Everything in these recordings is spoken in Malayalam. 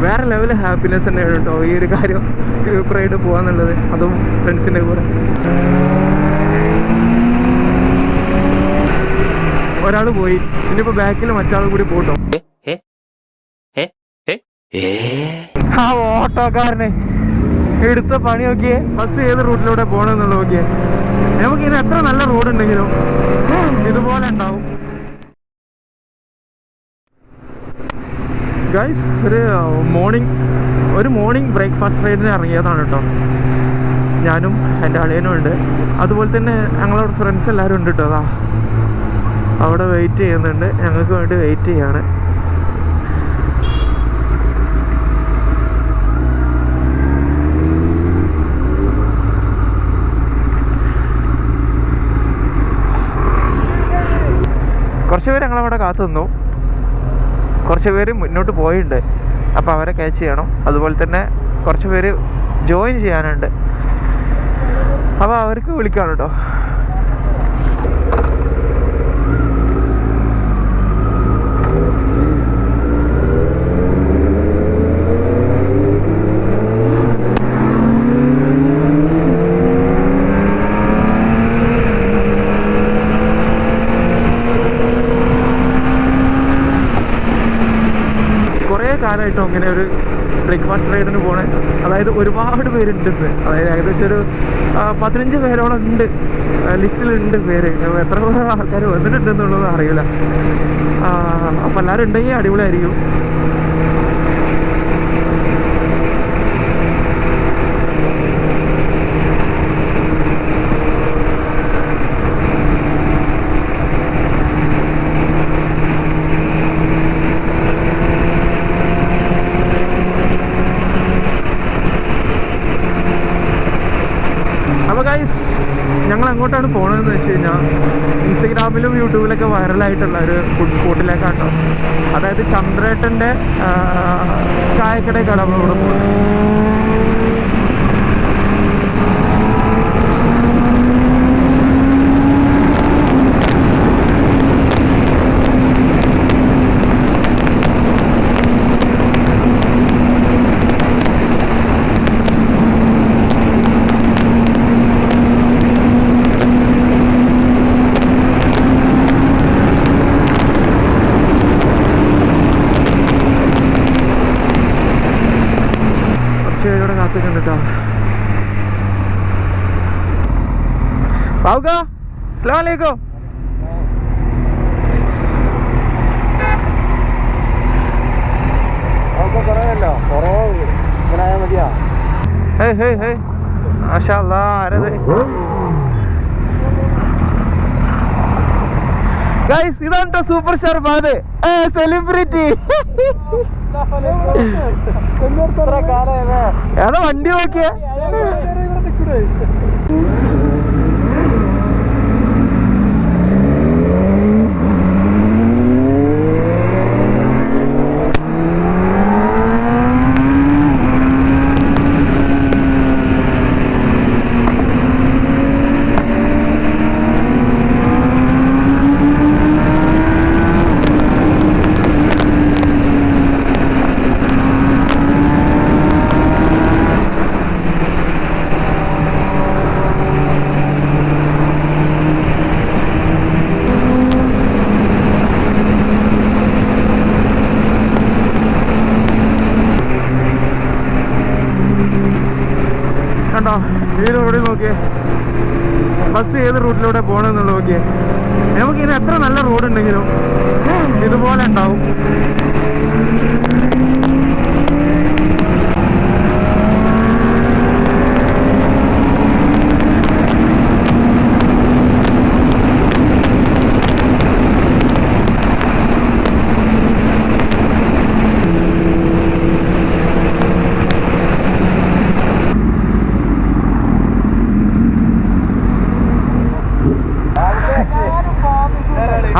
വേറെ ലെവൽ ഹാപ്പിനെസ് തന്നെയാണ് കേട്ടോ ഈ ഒരു കാര്യം, ഗ്രൂപ്പ് റൈഡ് പോകാന്നുള്ളത്, അതും ഫ്രണ്ട്സിൻ്റെ കൂടെ. ഒരാൾ പോയി, ഇനിയിപ്പോൾ ബാക്കിൽ മറ്റാൾ കൂടി പോട്ടോ. ആ ഓട്ടോക്കാരനെ എടുത്ത പണി നോക്കിയേ, ബസ് ഏത് റൂട്ടിലൂടെ പോകണമെന്നുള്ളത് നോക്കിയേ. നമുക്കിങ്ങനെ എത്ര നല്ല റോഡ് ഉണ്ടെങ്കിലും ഇതുപോലെ ഉണ്ടാവും. ഗൈസ്, ഒരു മോർണിംഗ് ബ്രേക്ക്ഫാസ്റ്റ് റൈഡിന് ഇറങ്ങിയതാണ് കേട്ടോ. ഞാനും എൻ്റെ അളിയനും ഉണ്ട്, അതുപോലെ തന്നെ ഞങ്ങളവിടെ ഫ്രണ്ട്സ് എല്ലാവരും ഉണ്ട് കേട്ടോ. അതാ അവിടെ വെയിറ്റ് ചെയ്യുന്നുണ്ട്, ഞങ്ങൾക്ക് വേണ്ടി വെയിറ്റ് ചെയ്യാണ്. കുറച്ച് പേര് ഞങ്ങളവിടെ കാത്തു നിന്നു, കുറച്ച് പേര് മുന്നോട്ട് പോയിട്ടുണ്ട്. അപ്പോൾ അവരെ ക്യാച്ച് ചെയ്യണം. അതുപോലെ തന്നെ കുറച്ച് പേര് ജോയിൻ ചെയ്യാനുണ്ട്, അപ്പോൾ അവർക്ക് വിളിക്കാം കേട്ടോ. കാലമായിട്ടോ അങ്ങനെ ഒരു ബ്രേക്ക്ഫാസ്റ്റ് റൈഡിന് പോണേ. അതായത് ഒരുപാട് പേരുണ്ടെന്ന്, അതായത് ഏകദേശം ഒരു 15 പേരോളം ഉണ്ട് ലിസ്റ്റിലുണ്ട് പേര്. എത്ര ആൾക്കാർ വന്നിട്ടുണ്ടെന്നുള്ളത് അറിയില്ല. അപ്പം എല്ലാവരും ഉണ്ടെങ്കിൽ അടിപൊളിയായിരിക്കും. അപ്പോൾ ഗൈസ്, ഞങ്ങൾ അങ്ങോട്ടാണ് പോകണതെന്ന് വെച്ച് കഴിഞ്ഞാൽ ഇൻസ്റ്റഗ്രാമിലും യൂട്യൂബിലൊക്കെ വൈറലായിട്ടുള്ള ഒരു ഫുഡ് സ്പോട്ടിലേക്കാട്ടോ. അതായത് ചന്ദ്രേട്ടൻ്റെ ചായക്കടയൊക്കെയാണ് നമ്മളിവിടെ പോകുന്നത്. ഇവിടെ കാത്തിട്ടുണ്ടോ. ബാബുക്ക, അസ്സലാമു അലൈക്കും. മാഷാ അല്ലാഹ്, ആരത് ഗൈസ്? ഇതാണ്ടോ സൂപ്പർ സ്റ്റാർ ഫഹദ്, സെലിബ്രിറ്റി. ഏതാ വണ്ടി നോക്കിയേ? കണ്ടോ ഈ റോഡിൽ നോക്കിയേ, ബസ് ഏത് റൂട്ടിലൂടെ പോകണമെന്നുള്ളത് നോക്കിയേ. നമുക്കിങ്ങനെ എത്ര നല്ല റോഡ് ഉണ്ടെങ്കിലും ഇതുപോലെ ഉണ്ടാവും.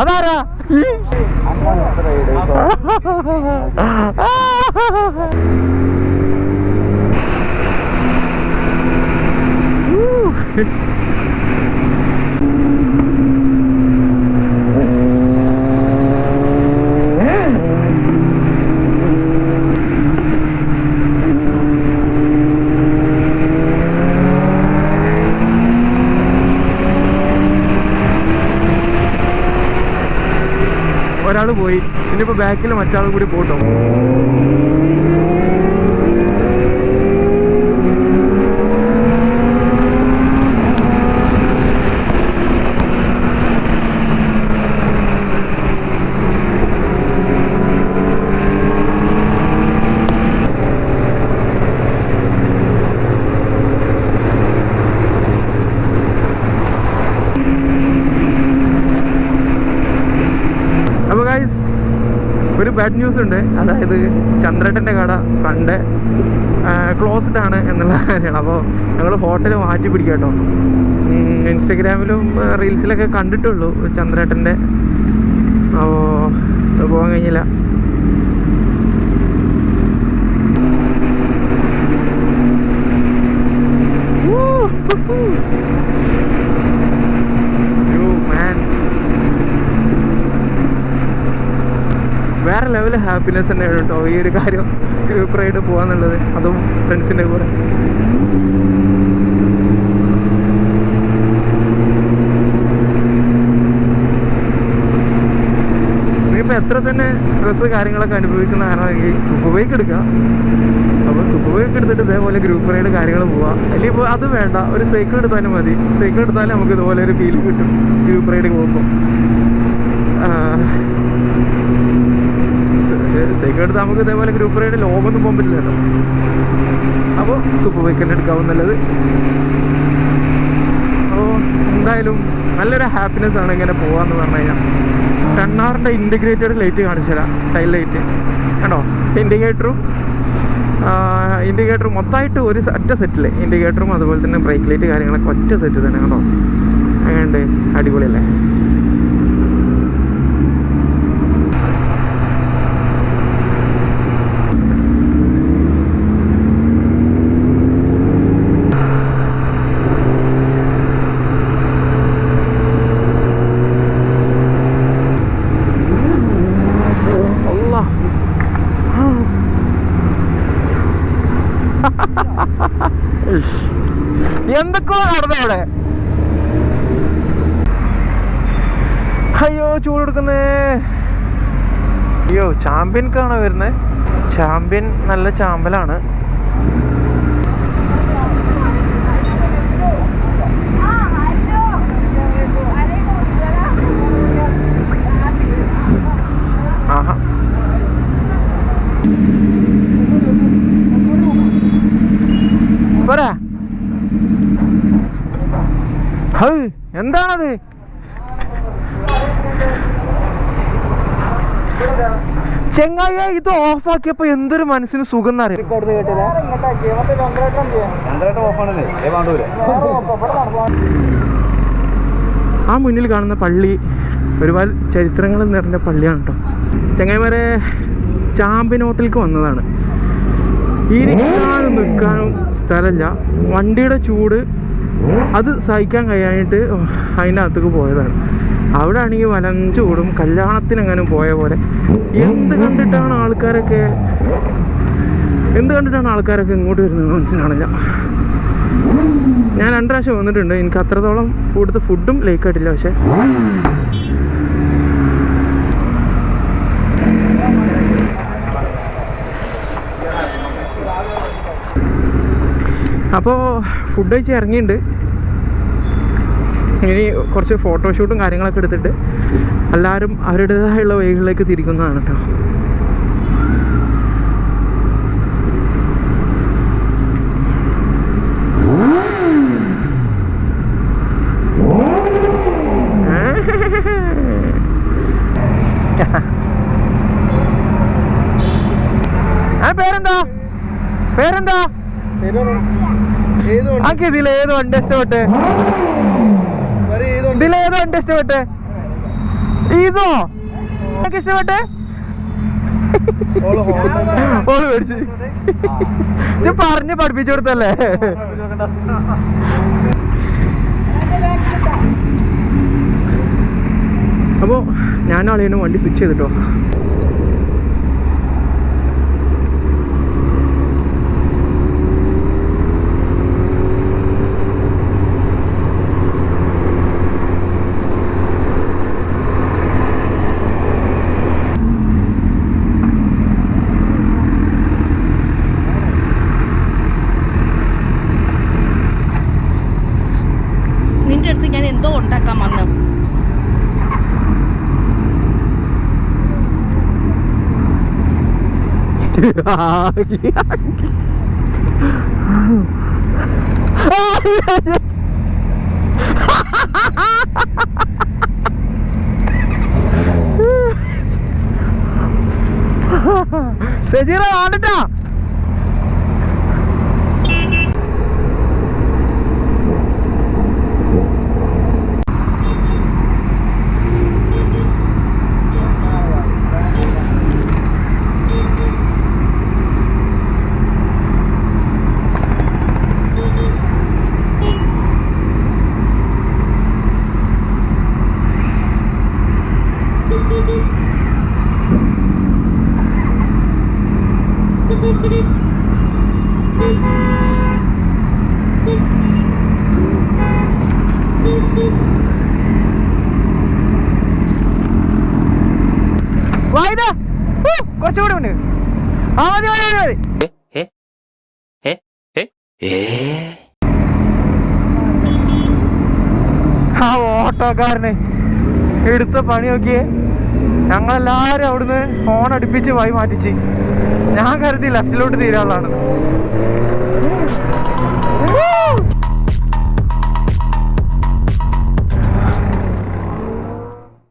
അതാരാ? പോയി, ഇനിയിപ്പോൾ ബാക്കിൽ മറ്റാൾ കൂടി പോട്ടോ. അപ്പോൾ ഗൈസ് ഒരു ബാഡ് ന്യൂസ് ഉണ്ട്. അതായത് ചന്ദ്രേട്ടൻ്റെ കട സൺഡേ ക്ലോസ്ഡ് ആണ് എന്നുള്ള കാര്യമാണ്. അപ്പോൾ ഞങ്ങൾ ഹോട്ടൽ മാറ്റി പിടിക്കാം കേട്ടോ. ഇൻസ്റ്റഗ്രാമിലും റീൽസിലൊക്കെ കണ്ടിട്ടുള്ളൂ ചന്ദ്രേട്ടൻ്റെ. അപ്പോൾ പോകാൻ കഴിഞ്ഞില്ല. വേറെ ലെവൽ ഹാപ്പിനെസ് തന്നെയാണ് കേട്ടോ ഈ ഒരു കാര്യം, ഗ്രൂപ്പ് റൈഡ് പോകാന്നുള്ളത്, അതും ഫ്രണ്ട്സിൻ്റെ കൂടെ. ഇനിയിപ്പോൾ എത്ര തന്നെ സ്ട്രെസ് കാര്യങ്ങളൊക്കെ അനുഭവിക്കുന്ന കാരണമാണെങ്കിൽ സുഖബൈക്ക് എടുക്കുക. അപ്പോൾ സുഖബൈക്ക് എടുത്തിട്ട് ഇതേപോലെ ഗ്രൂപ്പ് റൈഡ് കാര്യങ്ങൾ പോവാം. അല്ലെങ്കിൽ ഇപ്പോൾ അത് വേണ്ട, ഒരു സൈക്കിൾ എടുത്താലും മതി. സൈക്കിൾ എടുത്താലും നമുക്ക് ഇതുപോലെ ഒരു ഫീൽ കിട്ടും ഗ്രൂപ്പ് റൈഡ് പോകുമ്പോൾ. സൈക്കിൾ എടുത്താൽ നമുക്ക് ഇതേപോലെ ഗ്രൂപ്പ് റൈഡ് ലോങ്ങൊന്നും പോകാൻ പറ്റില്ലല്ലോ. അപ്പോൾ സൂപ്പർ ബൈക്ക് തന്നെ എടുക്കാവും നല്ലത്. അപ്പോൾ എന്തായാലും നല്ലൊരു ഹാപ്പിനെസ് ആണ് ഇങ്ങനെ പോകാമെന്ന് പറഞ്ഞു കഴിഞ്ഞാൽ. കണ്ണാറിൻ്റെ ഇൻറ്റിഗ്രേറ്റഡ് ലൈറ്റ് കാണിച്ചു തരാം. ടൈൽ ലൈറ്റ് കണ്ടോ, ഇൻഡിക്കേറ്ററും മൊത്തമായിട്ട് ഒരു ഒറ്റ സെറ്റിൽ, ഇൻഡിക്കേറ്ററും അതുപോലെ തന്നെ ബ്രേക്ക് ലൈറ്റ് കാര്യങ്ങളൊക്കെ ഒറ്റ സെറ്റ് തന്നെ കണ്ടോ. അങ്ങനെയുണ്ട്, അടിപൊളിയല്ലേ. എന്തൊക്കെയോ നടന്നു അവിടെ. അയ്യോ ചൂട് എടുക്കുന്നേ. അയ്യോ ചാമ്പ്യൻക്കാണ് വരുന്നത്. ചാമ്പ്യൻ നല്ല ചാമ്പലാണ്. ആഹാ പോരാ. എന്താണത്? ചെങ്ങായ ഇത് ഓഫാക്കിയപ്പോ എന്തൊരു മനസ്സിന് സുഖം എന്നറിയാം. ആ മുന്നിൽ കാണുന്ന പള്ളി ഒരുപാട് ചരിത്രങ്ങൾ നിറഞ്ഞ പള്ളിയാണ് കേട്ടോ. ചെങ്ങായിമാരെ ചാമ്പ്യൻ ഹോട്ടലിലേക്ക് വന്നതാണ്. ഇരിക്കാനും നിൽക്കാനും സ്ഥലമില്ല. വണ്ടിയുടെ ചൂട് അത് സഹിക്കാൻ കഴിയാനായിട്ട് അതിൻ്റെ അകത്തേക്ക് പോയതാണ്. അവിടെ ആണെങ്കിൽ വലം ചൂടും, കല്യാണത്തിനെങ്ങാനും പോയ പോലെ. എന്ത് കണ്ടിട്ടാണ് ആൾക്കാരൊക്കെ ഇങ്ങോട്ട് വരുന്നത് മനസ്സിലാണില്ല. ഞാൻ 2 പ്രാവശ്യം വന്നിട്ടുണ്ട്. എനിക്ക് അത്രത്തോളം ഫുഡും ലേക്കായിട്ടില്ല. പക്ഷേ അപ്പോൾ ഫുഡ് കഴിച്ച് ഇറങ്ങിയിട്ടുണ്ട്. ഇനി കുറച്ച് ഫോട്ടോഷൂട്ടും കാര്യങ്ങളൊക്കെ എടുത്തിട്ട് എല്ലാവരും അവരുടേതായുള്ള വഴികളിലേക്ക് തിരിക്കുന്നതാണ് കേട്ടോ. പേരെന്താ? ആക്കി ഇതിലേത് വണ്ടി ഇഷ്ടപ്പെട്ട്? ഇതിലേത് വണ്ടി ഇഷ്ടപ്പെട്ട്? ഇതോ എനിക്ക് ഇഷ്ടപ്പെട്ട്? ഓള് മേടിച്ച് പറഞ്ഞ് പഠിപ്പിച്ചു കൊടുത്തല്ലേ. അപ്പോൾ ഞാനാളേനും വണ്ടി സ്വിച്ച് ചെയ്തിട്ടോ. സജീറ ആണ്ടിട്ടാ കുറച്ചുകൂടി ഉണ്ട്. ആ മതി മതി മതി ആ ഓട്ടോക്കാരന് എടുത്ത പണി നോക്കിയേ. ഞങ്ങളെല്ലാരും അവിടുന്ന് ഹോൺ അടുപ്പിച്ച് വഴി മാറ്റിച്ച്. ഞാൻ കരുതി ലെഫ്റ്റിലോട്ട് തീരാനുള്ളതാണ്.